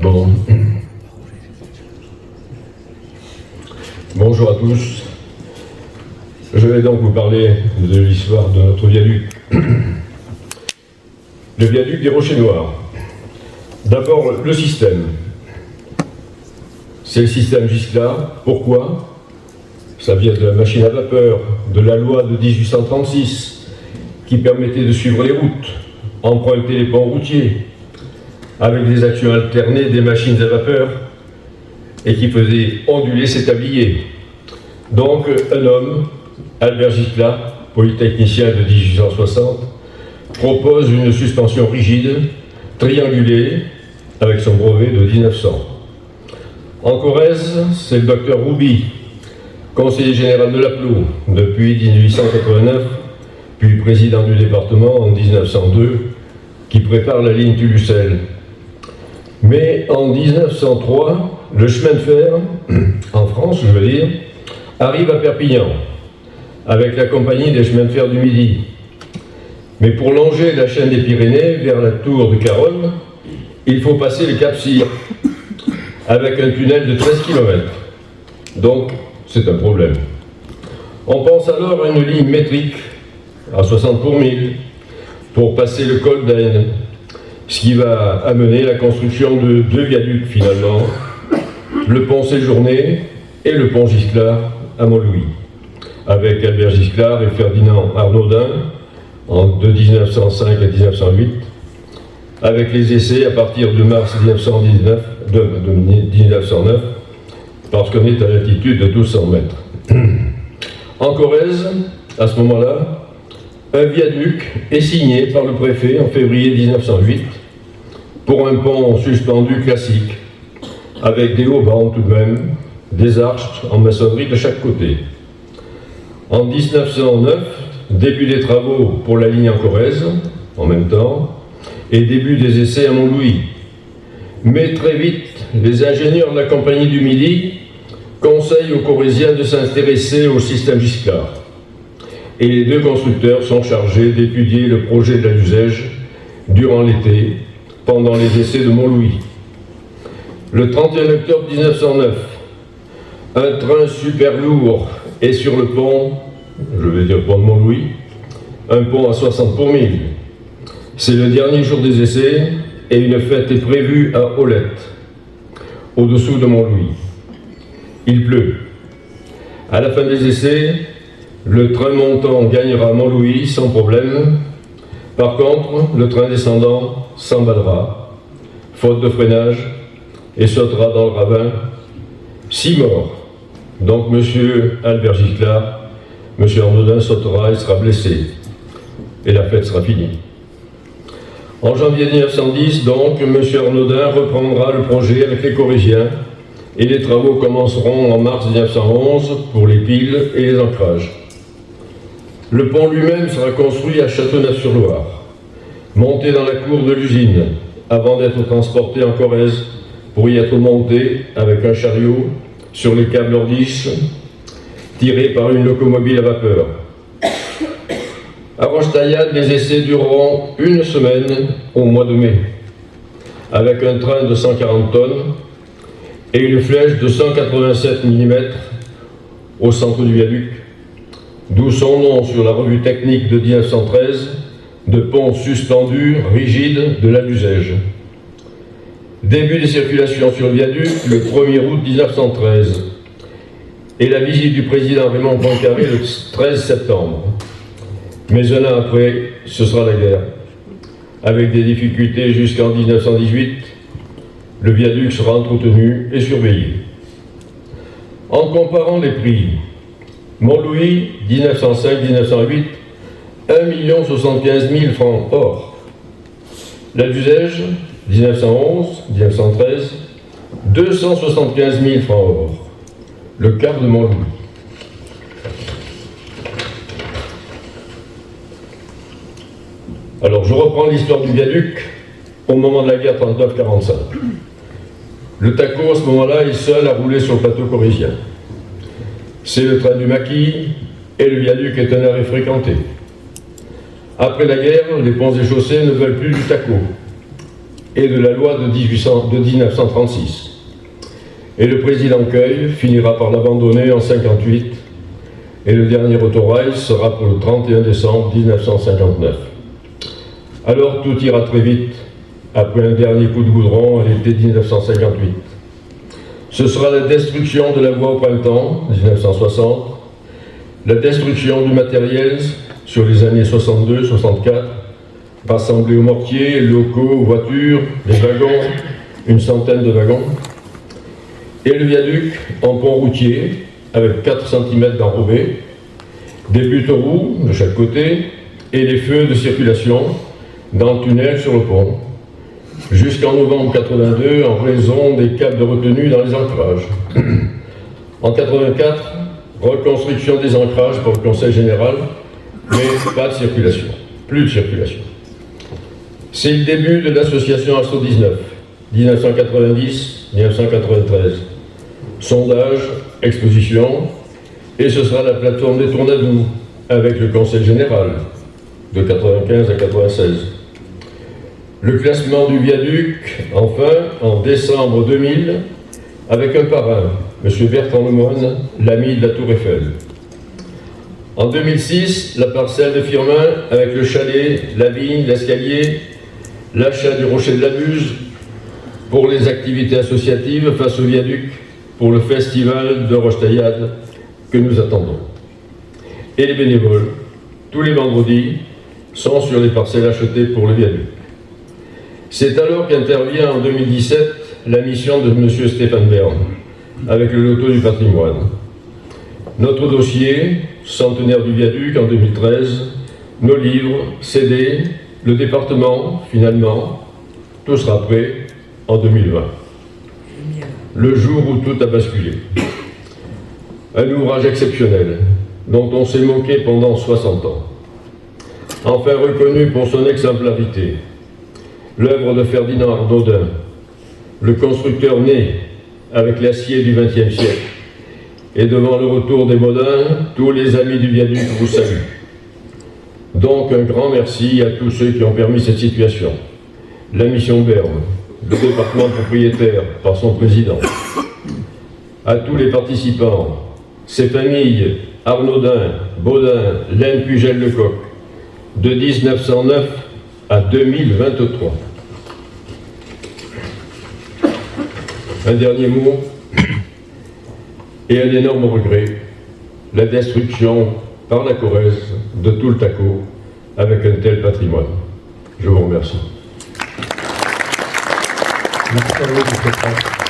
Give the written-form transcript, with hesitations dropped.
Bon. Bonjour à tous. Je vais donc vous parler de l'histoire de notre viaduc. Le viaduc des Rochers Noirs. D'abord, le système. C'est le système Gisclar. Pourquoi? Ça vient de la machine à vapeur, de la loi de 1836, qui permettait de suivre les routes, emprunter les ponts routiers, avec des actions alternées des machines à vapeur, et qui faisait onduler ces tabliers. Donc, un homme, Albert Gisclar, polytechnicien de 1860, propose une suspension rigide, triangulée, avec son brevet de 1900. En Corrèze, c'est le docteur Rouby, conseiller général de l'Aplot depuis 1889, puis président du département en 1902, qui prépare la ligne Toulouse-Ussel. Mais en 1903, le chemin de fer, en France je veux dire, arrive à Perpignan, avec la compagnie des chemins de fer du Midi. Mais pour longer la chaîne des Pyrénées vers la tour de Caronne, il faut passer le Cap Cyr, avec un tunnel de 13 km. Donc, c'est un problème. On pense alors à une ligne métrique, à 60 pour 1000, pour passer le col d'Aisne, ce qui va amener la construction de deux viaducs finalement, le pont Séjourné et le pont Gisclar à Montlouis, avec Albert Gisclar et Ferdinand Arnaudin de 1905 à 1908, avec les essais à partir de mars 1909, parce qu'on est à l'altitude de 1200 mètres. En Corrèze, à ce moment-là, un viaduc est signé par le préfet en février 1908 pour un pont suspendu classique, avec des haubans tout de même, des arches en maçonnerie de chaque côté. En 1909, début des travaux pour la ligne en Corrèze, en même temps, et début des essais à Montlouis. Mais très vite, les ingénieurs de la Compagnie du Midi conseillent aux Corréziens de s'intéresser au système Gisclar. Et les deux constructeurs sont chargés d'étudier le projet de la Luzège durant l'été, pendant les essais de Montlouis. Le 31 octobre 1909, un train super lourd est sur le pont, je vais dire pont de Montlouis, un pont à 60 pour 1000. C'est le dernier jour des essais et une fête est prévue à Olette, au-dessous de Montlouis. Il pleut. À la fin des essais, le train montant gagnera Montlouis sans problème. Par contre, le train descendant s'emballera, faute de freinage, et sautera dans le ravin. 6 morts. Donc M. Albert Gisclar, M. Arnaudin sautera et sera blessé. Et la fête sera finie. En janvier 1910, donc, M. Arnaudin reprendra le projet avec les Corréziens et les travaux commenceront en mars 1911 pour les piles et les ancrages. Le pont lui-même sera construit à Châteauneuf-sur-Loire, monté dans la cour de l'usine, avant d'être transporté en Corrèze pour y être monté avec un chariot sur les câbles Ordiche tirés par une locomobile à vapeur. À Roche-Taillade, les essais dureront une semaine au mois de mai, avec un train de 140 tonnes et une flèche de 187 mm au centre du viaduc, d'où son nom sur la revue technique de 1913 de pont suspendu rigide de la Luzège. Début des circulations sur le viaduc le 1er août 1913 et la visite du président Raymond Poincaré le 13 septembre. Mais un an après, ce sera la guerre. Avec des difficultés jusqu'en 1918, le viaduc sera entretenu et surveillé. En comparant les prix, Montlouis, 1905-1908, 1 075 000 francs or. La Luzège, 1911-1913, 275 000 francs or. Le quart de Montlouis. Alors, je reprends l'histoire du viaduc au moment de la guerre 39-45. Le TACO, à ce moment-là, est seul à rouler sur le plateau corrégien. C'est le train du maquis et le viaduc est un arrêt fréquenté. Après la guerre, les ponts et chaussées ne veulent plus du TACO. et de la loi de 1936. Et le président Cueil finira par l'abandonner en 1958, et le dernier autorail sera pour le 31 décembre 1959. Alors tout ira très vite, après un dernier coup de goudron à l'été 1958. Ce sera la destruction de la voie au printemps, 1960, la destruction du matériel sur les années 62-64, rassemblé aux mortiers, locaux, voitures, des wagons, une centaine de wagons, et le viaduc en pont routier, avec 4 cm d'enrobé, des buteaux de chaque côté, et les feux de circulation dans le tunnel sur le pont, jusqu'en novembre 82 en raison des câbles de retenue dans les ancrages. En 84, reconstruction des ancrages par le Conseil général, mais pas de circulation, plus de circulation. C'est le début de l'association Astro 19, 1990-1993. Sondage, exposition, et ce sera la plateforme des Tournadous avec le Conseil général de 95 à 96. Le classement du viaduc, enfin, en décembre 2000, avec un parrain, M. Bertrand Lemoine, l'ami de la Tour Eiffel. En 2006, la parcelle de Firmin avec le chalet, la vigne, l'escalier, l'achat du Rocher de la Buse pour les activités associatives face au viaduc pour le festival de Roche-Taillade que nous attendons. Et les bénévoles, tous les vendredis, sont sur les parcelles achetées pour le viaduc. C'est alors qu'intervient en 2017 la mission de M. Stéphane Bern avec le loto du patrimoine. Notre dossier, centenaire du viaduc en 2013, nos livres, CD, le département, finalement, tout sera prêt en 2020. Le jour où tout a basculé. Un ouvrage exceptionnel, dont on s'est moqué pendant 60 ans. Enfin reconnu pour son exemplarité. L'œuvre de Ferdinand Arnaudin, le constructeur né avec l'acier du XXe siècle. Et devant le retour des Modins, tous les amis du viaduc vous saluent. Donc un grand merci à tous ceux qui ont permis cette situation. La mission Berne, le département propriétaire par son président, à tous les participants, ses familles, Arnaudin, Baudin, Laine Pugel-Lecoq, de 1909 à 2023. Un dernier mot, et un énorme regret, la destruction par la Corrèze de tout le Taco avec un tel patrimoine. Je vous remercie. Merci à vous, M. Pratt.